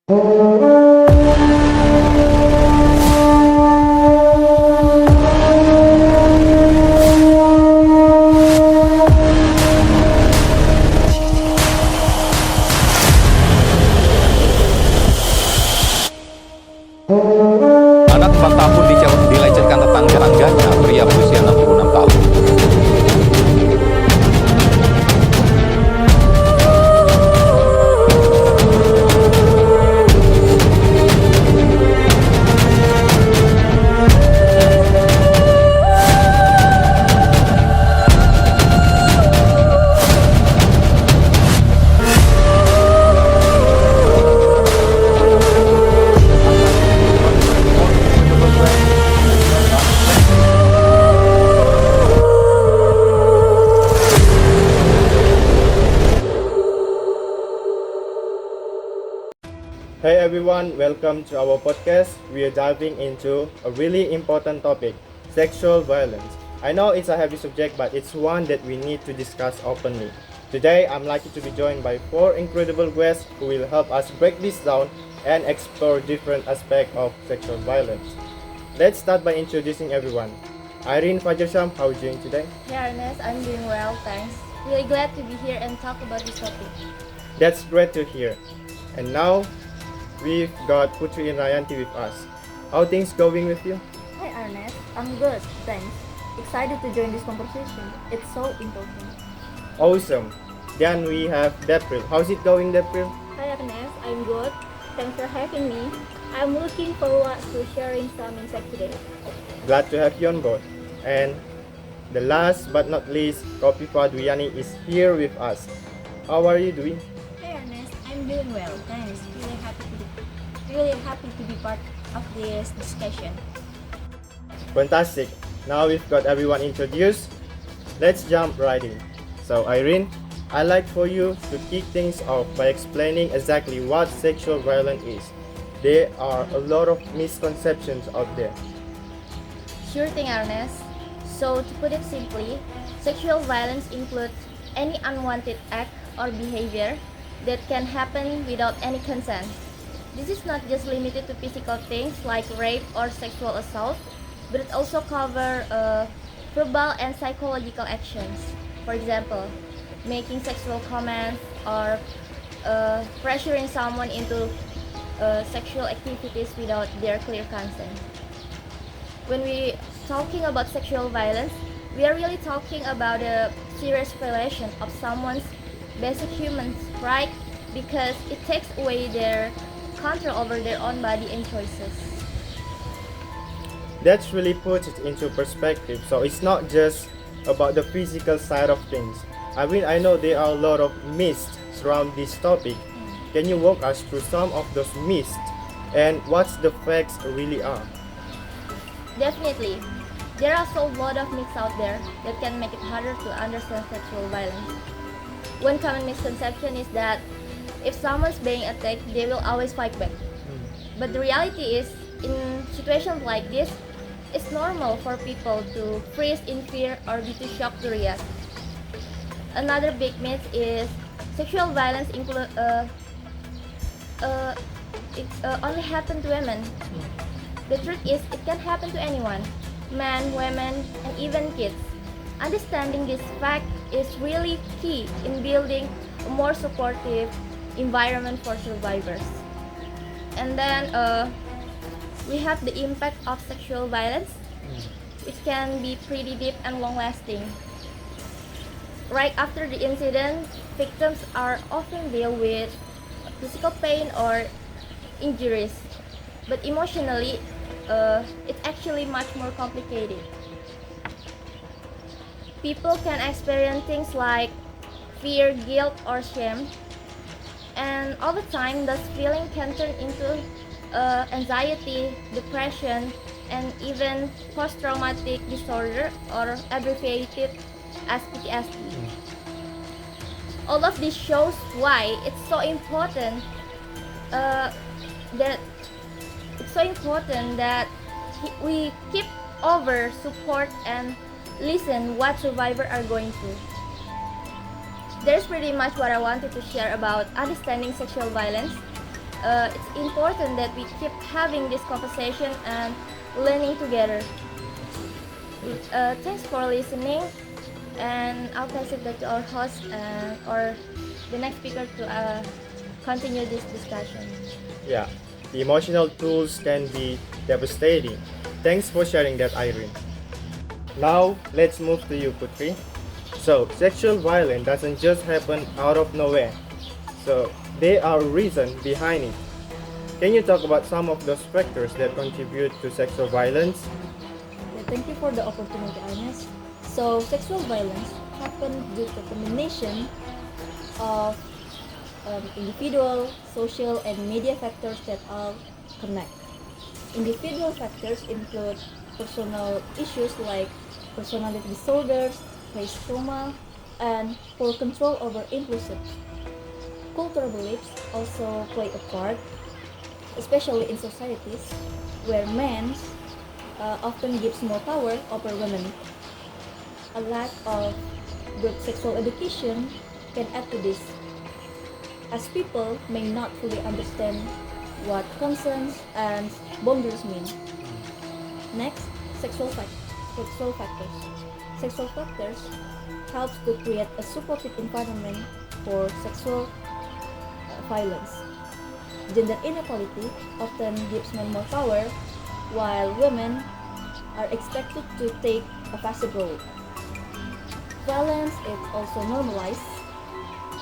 Anak 4 tahun dilecehkan tetangganya, pria berusia 66 tahun. Hey everyone, welcome to our podcast. We are diving into a really important topic, sexual violence. I know it's a heavy subject, but it's one that we need to discuss openly. Today, I'm lucky to be joined by 4 incredible guests who will help us break this down and explore different aspects of sexual violence. Let's start by introducing everyone. Irene Fajarsham, how are you doing today? Hey Ernest, I'm doing well, thanks. Really glad to be here and talk about this topic. That's great to hear. And now, we've got Putri and Rayanti with us. How things going with you? Hi Ernest, I'm good, thanks. Excited to join this conversation. It's so important. Awesome. Then we have Depril. How's it going, Depril? Hi Agnes, I'm good. Thanks for having me. I'm looking forward to sharing some insight today. Glad to have you on board. And the last but not least, Kopifa Duyani is here with us. How are you doing? Hey Ernest, I'm doing well, thanks. Really happy to be part of this discussion. Fantastic. Now we've got everyone introduced. Let's jump right in. So Irene, I'd like for you to kick things off by explaining exactly what sexual violence is. There are a lot of misconceptions out there. Sure thing, Ernest. So to put it simply, sexual violence includes any unwanted act or behavior that can happen without any consent. This is not just limited to physical things like rape or sexual assault, but it also covers verbal and psychological actions. For example, making sexual comments or pressuring someone into sexual activities without their clear consent. When we talking about sexual violence, we are really talking about a serious violation of someone's basic human right because it takes away their control over their own body and choices. That's really puts it into perspective. So it's not just about the physical side of things. I mean, I know there are a lot of myths surround this topic. Can you walk us through some of those myths and what the facts really are? Definitely, there are so a lot of myths out there that can make it harder to understand sexual violence. One common misconception is that if someone's being attacked, they will always fight back. But the reality is, in situations like this, it's normal for people to freeze in fear or be too shocked to react. Another big myth is sexual violence only happen to women. The truth is, it can happen to anyone, men, women, and even kids. Understanding this fact is really key in building a more supportive environment for survivors. And then we have the impact of sexual violence, which can be pretty deep and long-lasting. Right after the incident, victims are often deal with physical pain or injuries, but emotionally, it's actually much more complicated. People can experience things like fear, guilt, or shame, and over time, this feeling can turn into anxiety, depression, and even post-traumatic disorder, or abbreviated as PTSD. All of this shows why it's so important that we keep over support and listen what survivors are going through. There's pretty much what I wanted to share about understanding sexual violence. it's important that we keep having this conversation and learning together. Thanks for listening, and I'll pass it back to our host or the next speaker to continue this discussion. Yeah, the emotional tools can be devastating. Thanks for sharing that, Irene. Now, let's move to you, Putri. So, sexual violence doesn't just happen out of nowhere. So, there are reasons behind it. Can you talk about some of those factors that contribute to sexual violence? Yeah, thank you for the opportunity, Ines. So, sexual violence happens due to a combination of individual, social, and media factors that all connect. Individual factors include personal issues like personality disorders, race trauma, and poor control over impulses. Cultural beliefs also play a part, especially in societies where men often gives more power over women. A lack of good sexual education can add to this, as people may not fully understand what consent and boundaries mean. Next, sexual factors. Sexual factors helps to create a supportive environment for sexual violence. Gender inequality often gives men more power, while women are expected to take a passive role. Violence is also normalized,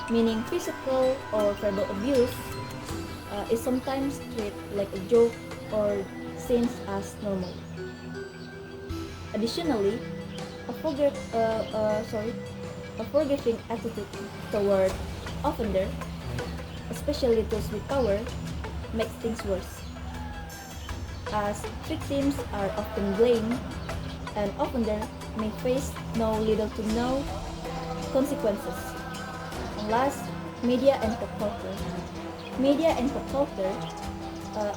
meaning physical or verbal abuse is sometimes treated like a joke or seen as normal. Additionally, a forgiving attitude toward offender, especially those with power, makes things worse, as victims are often blamed and offender may face no little to no consequences. And last, media and pop culture. Media and pop culture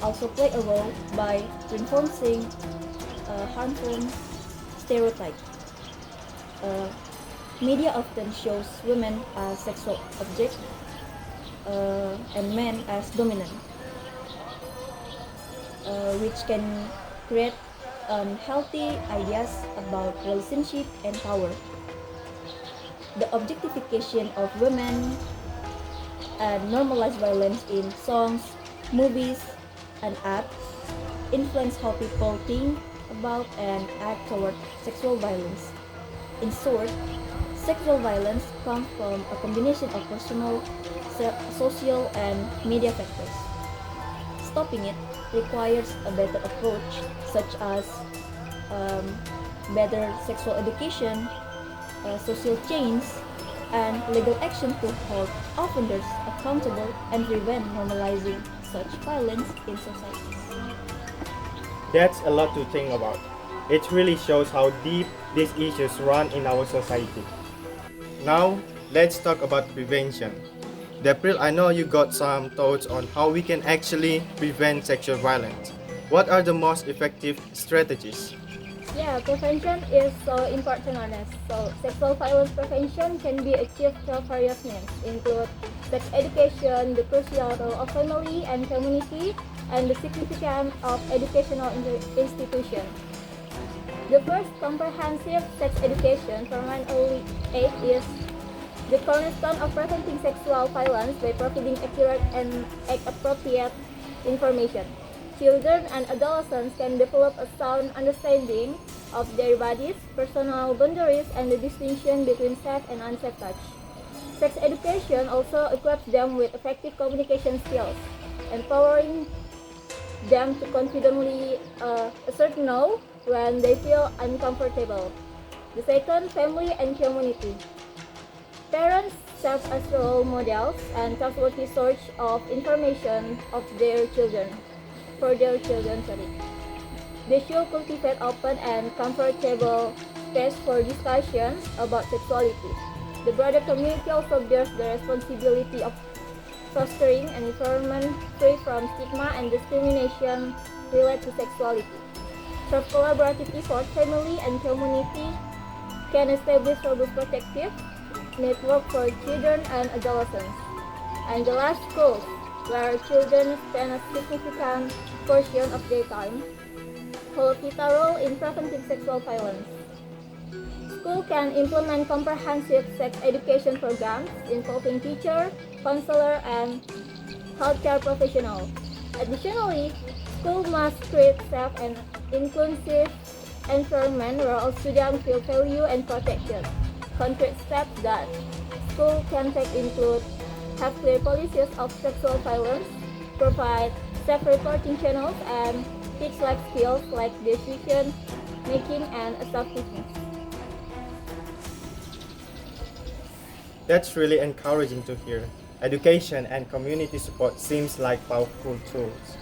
also play a role by reinforcing harmful stereotypes. Media often shows women as sexual objects and men as dominant, which can create unhealthy ideas about relationship and power. The objectification of women and normalized violence in songs, movies, and apps influence how people think about and act toward sexual violence. In short, sexual violence comes from a combination of personal, social, and media factors. Stopping it requires a better approach, such as better sexual education, social change, and legal action to hold offenders accountable and prevent normalizing such violence in societies. That's a lot to think about. It really shows how deep these issues run in our society. Now, let's talk about prevention. April, I know you got some thoughts on how we can actually prevent sexual violence. What are the most effective strategies? Yeah, prevention is so important on us. So, sexual violence prevention can be achieved through various means, include sex education, the crucial role of family and community, and the significance of educational institutions. The first comprehensive sex education from an early age is the cornerstone of preventing sexual violence by providing accurate and age-appropriate information. Children and adolescents can develop a sound understanding of their bodies, personal boundaries, and the distinction between safe and unsafe touch. Sex education also equips them with effective communication skills, empowering them to confidently assert no when they feel uncomfortable. The second, family and community. Parents serve as role models and trustworthy source of information of their children. They should cultivate open and comfortable space for discussions about sexuality. The broader community also bears the responsibility of fostering an environment free from stigma and discrimination related to sexuality. Through collaborative effort, family and community can establish robust protective network for children and adolescents. And the last, schools. where children spend a significant portion of their time, hold vital role in preventing sexual violence. School can implement comprehensive sex education programs involving teacher, counselor, and healthcare professionals. Additionally, school must create safe and inclusive environment where all students feel valued and protected. Concrete steps that school can take include have clear policies of sexual violence, provide safe reporting channels, and teach life skills like decision making and assertiveness. That's really encouraging to hear. Education and community support seems like powerful tools.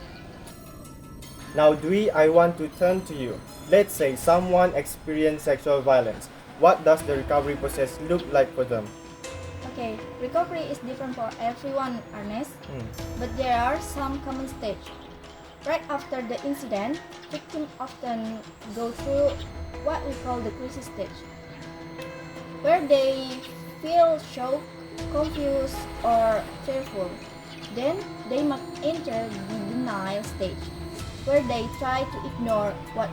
Now, Dwi, I want to turn to you. Let's say someone experienced sexual violence. What does the recovery process look like for them? Okay, recovery is different for everyone, Ernest, but there are some common stages. Right after the incident, victims often go through what we call the crisis stage, where they feel shocked, confused, or fearful. Then they might enter the denial stage, where they try to ignore what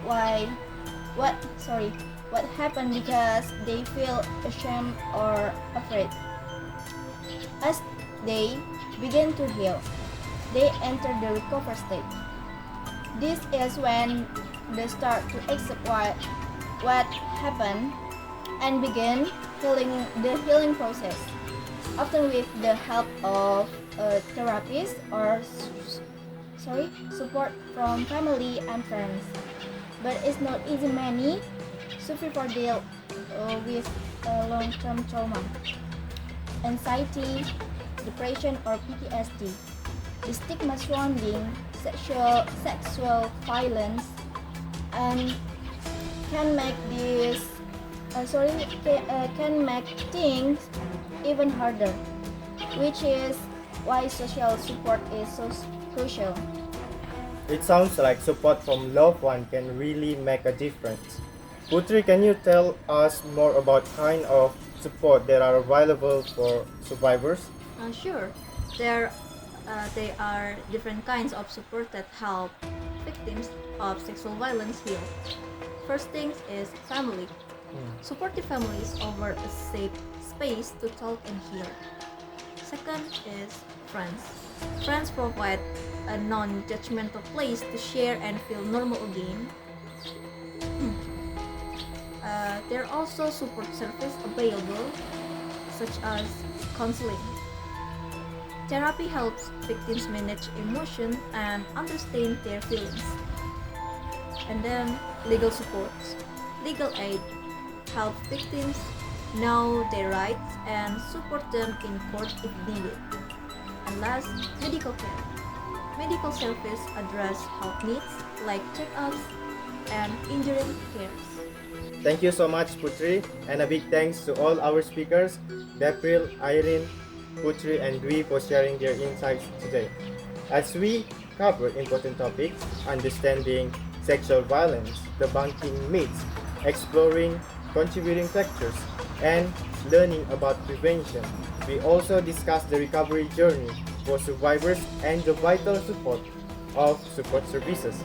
happened because they feel ashamed or afraid. As they begin to heal, they enter the recovery stage. This is when they start to accept what happened and begin the healing process, often with the help of a therapist or support from family and friends. But it's not easy. Many suffer for deal with long-term trauma, anxiety, depression, or PTSD. The stigma surrounding sexual violence and can make things even harder, which is why social support is so crucial. It sounds like support from loved one can really make a difference. Putri, can you tell us more about kind of support that are available for survivors? Sure. There are different kinds of support that help victims of sexual violence heal. First thing is family. Supportive families offer a safe space to talk and heal. Second is friends. Friends provide a non-judgmental place to share and feel normal again. There are also support services available, such as counseling. Therapy helps victims manage emotions and understand their feelings. And then legal support. Legal aid helps victims know their rights and support them in court if needed. And last, medical care. Medical services address health needs like checkups and injury cares. Thank you so much, Putri, and a big thanks to all our speakers, Dapril, Irene, Putri, and Dwi for sharing their insights today. As we cover important topics, understanding sexual violence, debunking myths, exploring contributing factors, and learning about prevention, we also discussed the recovery journey for survivors and the vital support of support services.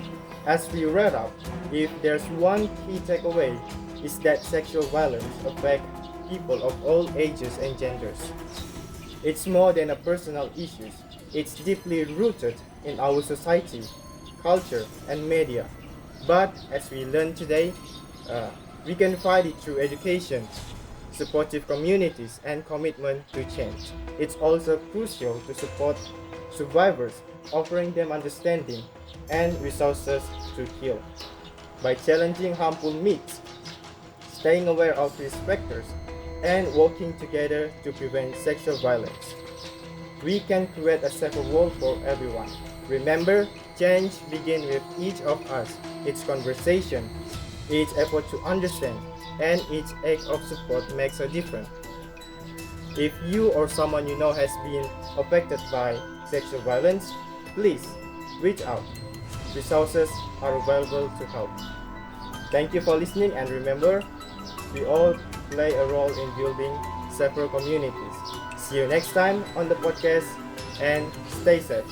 As we wrap up, if there's one key takeaway, is that sexual violence affects people of all ages and genders. It's more than a personal issue. It's deeply rooted in our society, culture, and media. But as we learned today, we can fight it through education, supportive communities, and commitment to change. It's also crucial to support survivors, offering them understanding and resources to heal. By challenging harmful myths, staying aware of risk factors, and working together to prevent sexual violence, we can create a safer world for everyone. Remember, change begins with each of us. Each conversation, each effort to understand, and each act of support makes a difference. If you or someone you know has been affected by sexual violence, please reach out. Resources are available to help. Thank you for listening, and remember, we all play a role in building safer communities. See you next time on the podcast. and stay safe.